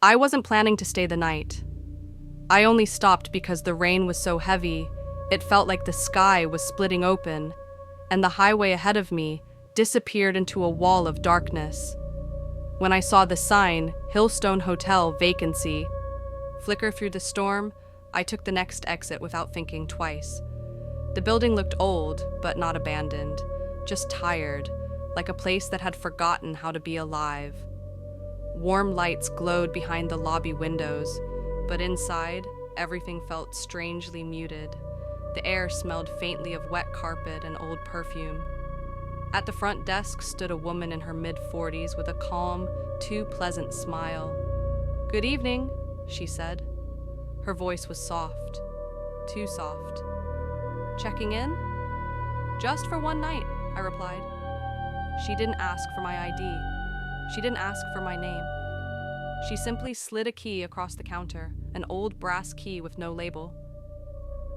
I wasn't planning to stay the night. I only stopped because the rain was so heavy, it felt like the sky was splitting open, and the highway ahead of me disappeared into a wall of darkness. When I saw the sign, Hillstone Hotel Vacancy, flicker through the storm, I took the next exit without thinking twice. The building looked old, but not abandoned, just tired, like a place that had forgotten how to be alive. Warm lights glowed behind the lobby windows, but inside, everything felt strangely muted. The air smelled faintly of wet carpet and old perfume. At the front desk stood a woman in her mid-40s with a calm, too pleasant smile. "Good evening," she said. Her voice was soft, too soft. "Checking in?" "Just for one night," I replied. She didn't ask for my ID. She didn't ask for my name. She simply slid a key across the counter, an old brass key with no label.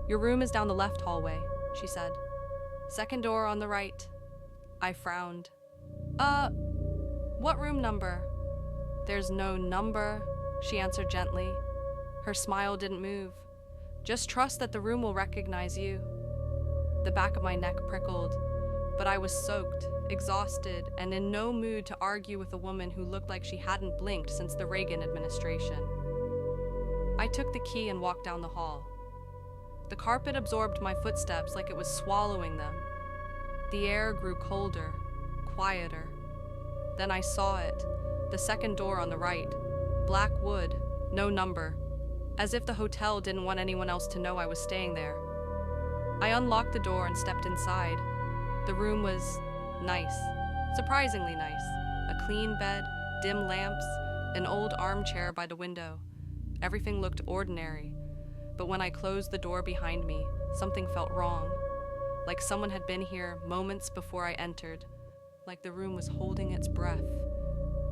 "Your room is down the left hallway," she said. "Second door on the right." I frowned. What room number?" "There's no number," she answered gently. Her smile didn't move. "Just trust that the room will recognize you." The back of my neck prickled, but I was soaked, exhausted, and in no mood to argue with a woman who looked like she hadn't blinked since the Reagan administration. I took the key and walked down the hall. The carpet absorbed my footsteps like it was swallowing them. The air grew colder, quieter. Then I saw it, the second door on the right. Black wood, no number, as if the hotel didn't want anyone else to know I was staying there. I unlocked the door and stepped inside. The room was nice, surprisingly nice. A clean bed, dim lamps, an old armchair by the window. Everything looked ordinary, but when I closed the door behind me, something felt wrong. Like someone had been here moments before I entered, like the room was holding its breath,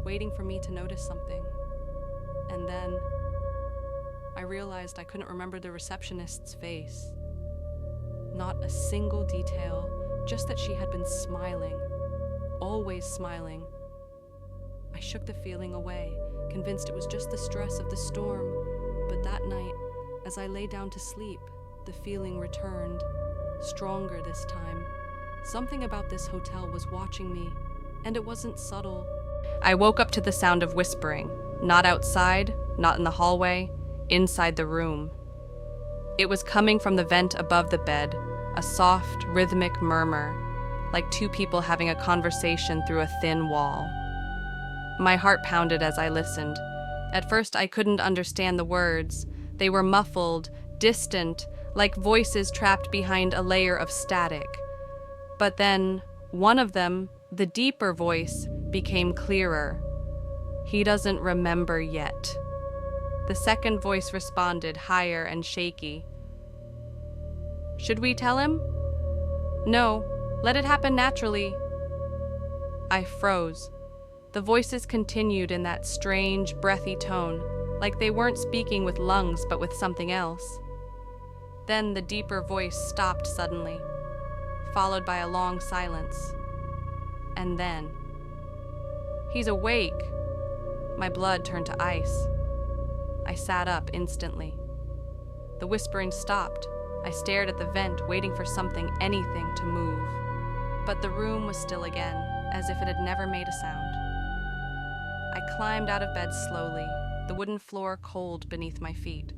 waiting for me to notice something. And then I realized I couldn't remember the receptionist's face. Not a single detail, just that she had been smiling, always smiling. I shook the feeling away, convinced it was just the stress of the storm, but that night, as I lay down to sleep, the feeling returned. Stronger this time. Something about this hotel was watching me, and it wasn't subtle. I woke up to the sound of whispering, not outside, not in the hallway, inside the room. It was coming from the vent above the bed, a soft, rhythmic murmur, like two people having a conversation through a thin wall. My heart pounded as I listened. At first, I couldn't understand the words. They were muffled, distant, like voices trapped behind a layer of static. But then, one of them, the deeper voice, became clearer. "He doesn't remember yet." The second voice responded, higher and shaky. "Should we tell him?" "No, let it happen naturally." I froze. The voices continued in that strange, breathy tone, like they weren't speaking with lungs but with something else. Then the deeper voice stopped suddenly, followed by a long silence. And then, "He's awake." My blood turned to ice. I sat up instantly. The whispering stopped. I stared at the vent, waiting for something, anything, to move. But the room was still again, as if it had never made a sound. I climbed out of bed slowly, the wooden floor cold beneath my feet.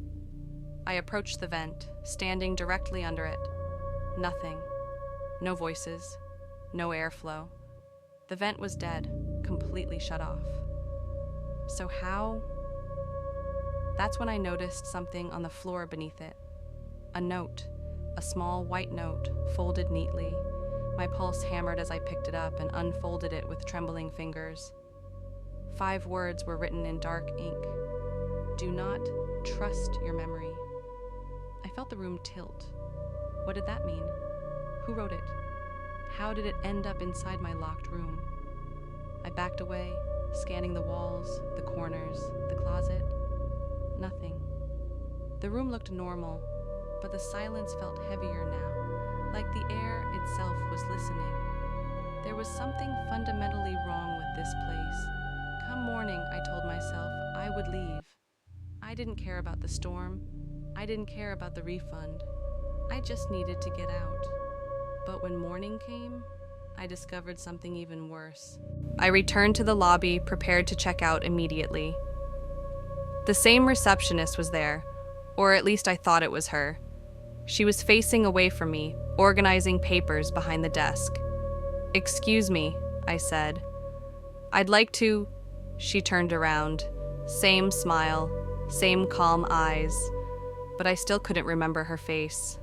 I approached the vent, standing directly under it. Nothing. No voices. No airflow. The vent was dead, completely shut off. So how? That's when I noticed something on the floor beneath it. A note. A small white note, folded neatly. My pulse hammered as I picked it up and unfolded it with trembling fingers. 5 words were written in dark ink. "Do not trust your memory." I felt the room tilt. What did that mean? Who wrote it? How did it end up inside my locked room? I backed away, scanning the walls, the corners, the closet. Nothing. The room looked normal, but the silence felt heavier now, like the air itself was listening. There was something fundamentally wrong with this place. Come morning, I told myself, I would leave. I didn't care about the storm. I didn't care about the refund. I just needed to get out. But when morning came, I discovered something even worse. I returned to the lobby, prepared to check out immediately. The same receptionist was there, or at least I thought it was her. She was facing away from me, organizing papers behind the desk. "Excuse me," I said. "I'd like to..." She turned around. Same smile, same calm eyes, but I still couldn't remember her face.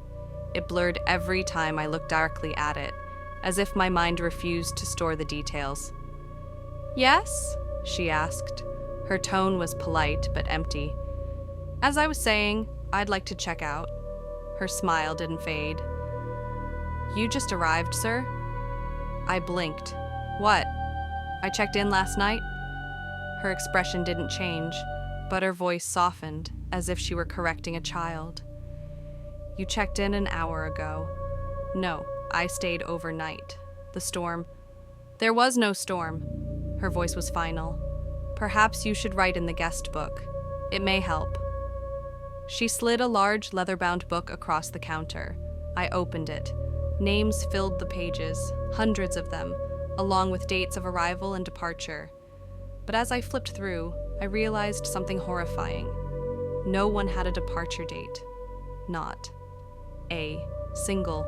It blurred every time I looked darkly at it, as if my mind refused to store the details. "Yes?" she asked. Her tone was polite but empty. "As I was saying, I'd like to check out." Her smile didn't fade. "You just arrived, sir?" I blinked. "What? I checked in last night?" Her expression didn't change, but her voice softened, as if she were correcting a child. "You checked in an hour ago." "No, I stayed overnight. The storm..." "There was no storm." Her voice was final. "Perhaps you should write in the guest book. It may help." She slid a large leather-bound book across the counter. I opened it. Names filled the pages, hundreds of them, along with dates of arrival and departure. But as I flipped through, I realized something horrifying. No one had a departure date. Not a single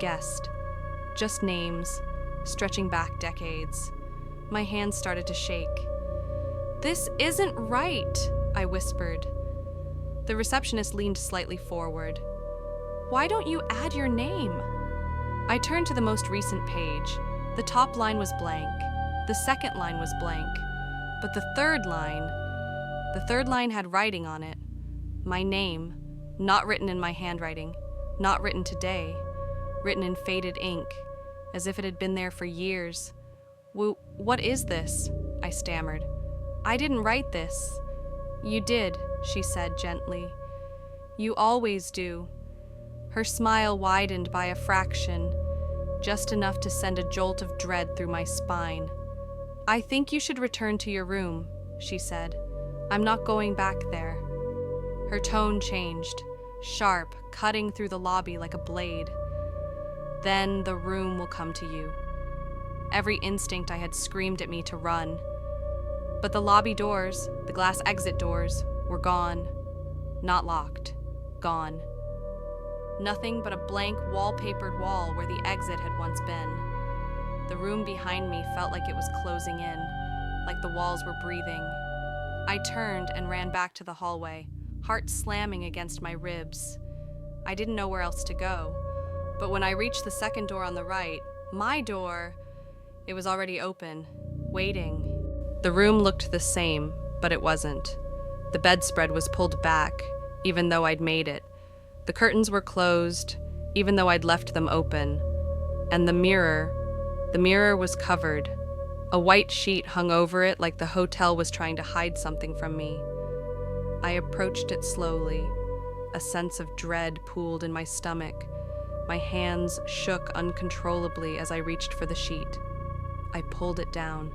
guest. Just names, stretching back decades. My hands started to shake. "This isn't right," I whispered. The receptionist leaned slightly forward. "Why don't you add your name?" I turned to the most recent page. The top line was blank. The second line was blank. But the third line had writing on it. My name, not written in my handwriting, not written today, written in faded ink, as if it had been there for years. "What is this?" I stammered. "I didn't write this." "You did," she said gently. "You always do." Her smile widened by a fraction, just enough to send a jolt of dread through my spine. "I think you should return to your room," she said. "I'm not going back there." Her tone changed, sharp, cutting through the lobby like a blade. "Then the room will come to you." Every instinct I had screamed at me to run. But the lobby doors, the glass exit doors, were gone. Not locked. Gone. Nothing but a blank, wallpapered wall where the exit had once been. The room behind me felt like it was closing in, like the walls were breathing. I turned and ran back to the hallway, heart slamming against my ribs. I didn't know where else to go, but when I reached the second door on the right, my door, it was already open, waiting. The room looked the same, but it wasn't. The bedspread was pulled back, even though I'd made it. The curtains were closed, even though I'd left them open. And the mirror was covered. A white sheet hung over it like the hotel was trying to hide something from me. I approached it slowly. A sense of dread pooled in my stomach. My hands shook uncontrollably as I reached for the sheet. I pulled it down,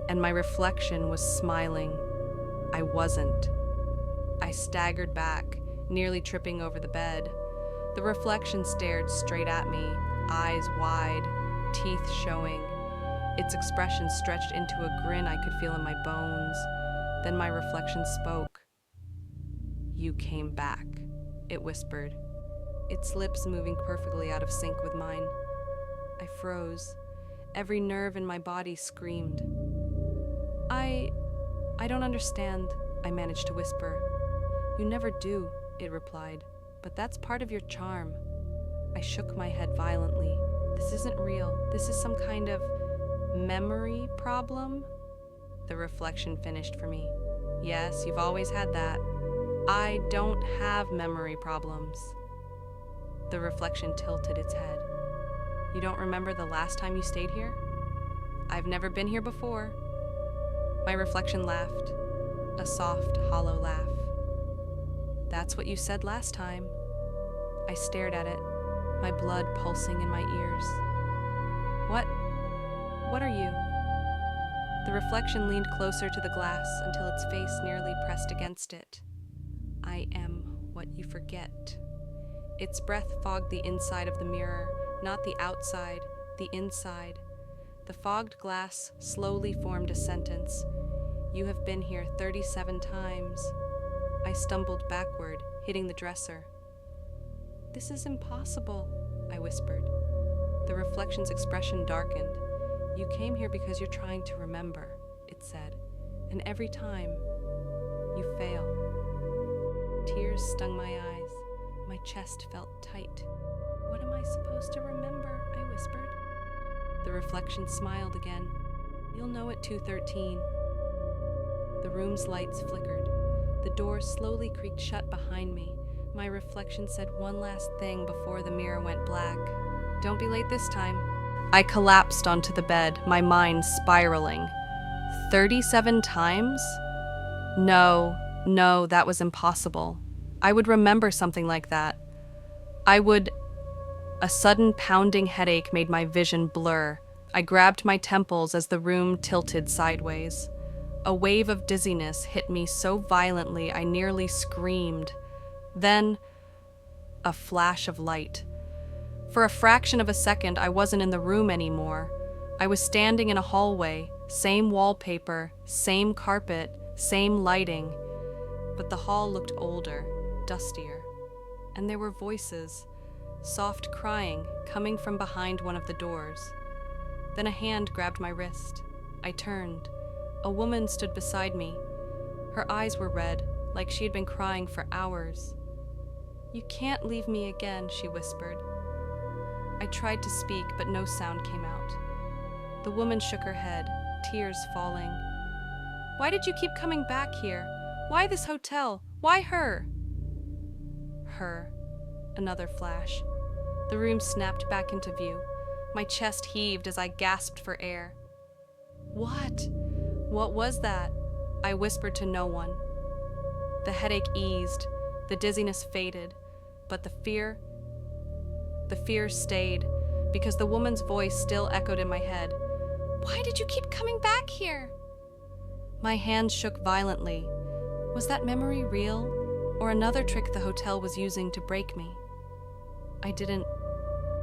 and my reflection was smiling. I wasn't. I staggered back, nearly tripping over the bed. The reflection stared straight at me, eyes wide, teeth showing. Its expression stretched into a grin I could feel in my bones. Then my reflection spoke. "You came back," it whispered, its lips moving perfectly out of sync with mine. I froze. Every nerve in my body screamed. I don't understand," I managed to whisper. "You never do," it replied, "but that's part of your charm." I shook my head violently. "This isn't real. This is some kind of memory problem?" The reflection finished for me. "Yes, you've always had that." "I don't have memory problems." The reflection tilted its head. "You don't remember the last time you stayed here?" "I've never been here before." My reflection laughed, a soft, hollow laugh. "That's what you said last time." I stared at it, my blood pulsing in my ears. What are you?" The reflection leaned closer to the glass until its face nearly pressed against it. I am what you forget. Its breath fogged the inside of the mirror, not the outside, the inside. The fogged glass slowly formed a sentence. You have been here 37 times. I stumbled backward, hitting the dresser. This is impossible, I whispered. The reflection's expression darkened. You came here because you're trying to remember, it said, and every time, you fail. Tears stung my eyes. My chest felt tight. What am I supposed to remember? I whispered. The reflection smiled again. You'll know at 2:13. The room's lights flickered. The door slowly creaked shut behind me. My reflection said one last thing before the mirror went black. Don't be late this time. I collapsed onto the bed, my mind spiraling. 37 times? No, that was impossible. I would remember something like that. A sudden pounding headache made my vision blur. I grabbed my temples as the room tilted sideways. A wave of dizziness hit me so violently I nearly screamed. Then, a flash of light. For a fraction of a second, I wasn't in the room anymore. I was standing in a hallway, same wallpaper, same carpet, same lighting. But the hall looked older, dustier. And there were voices, soft crying, coming from behind one of the doors. Then a hand grabbed my wrist. I turned. A woman stood beside me. Her eyes were red, like she had been crying for hours. You can't leave me again, she whispered. I tried to speak, but no sound came out. The woman shook her head, tears falling. Why did you keep coming back here? Why this hotel? Why her? Her. Another flash. The room snapped back into view. My chest heaved as I gasped for air. What? What was that? I whispered to no one. The headache eased, the dizziness faded, but the fear stayed, because the woman's voice still echoed in my head. Why did you keep coming back here? My hands shook violently. Was that memory real, or another trick the hotel was using to break me? I didn't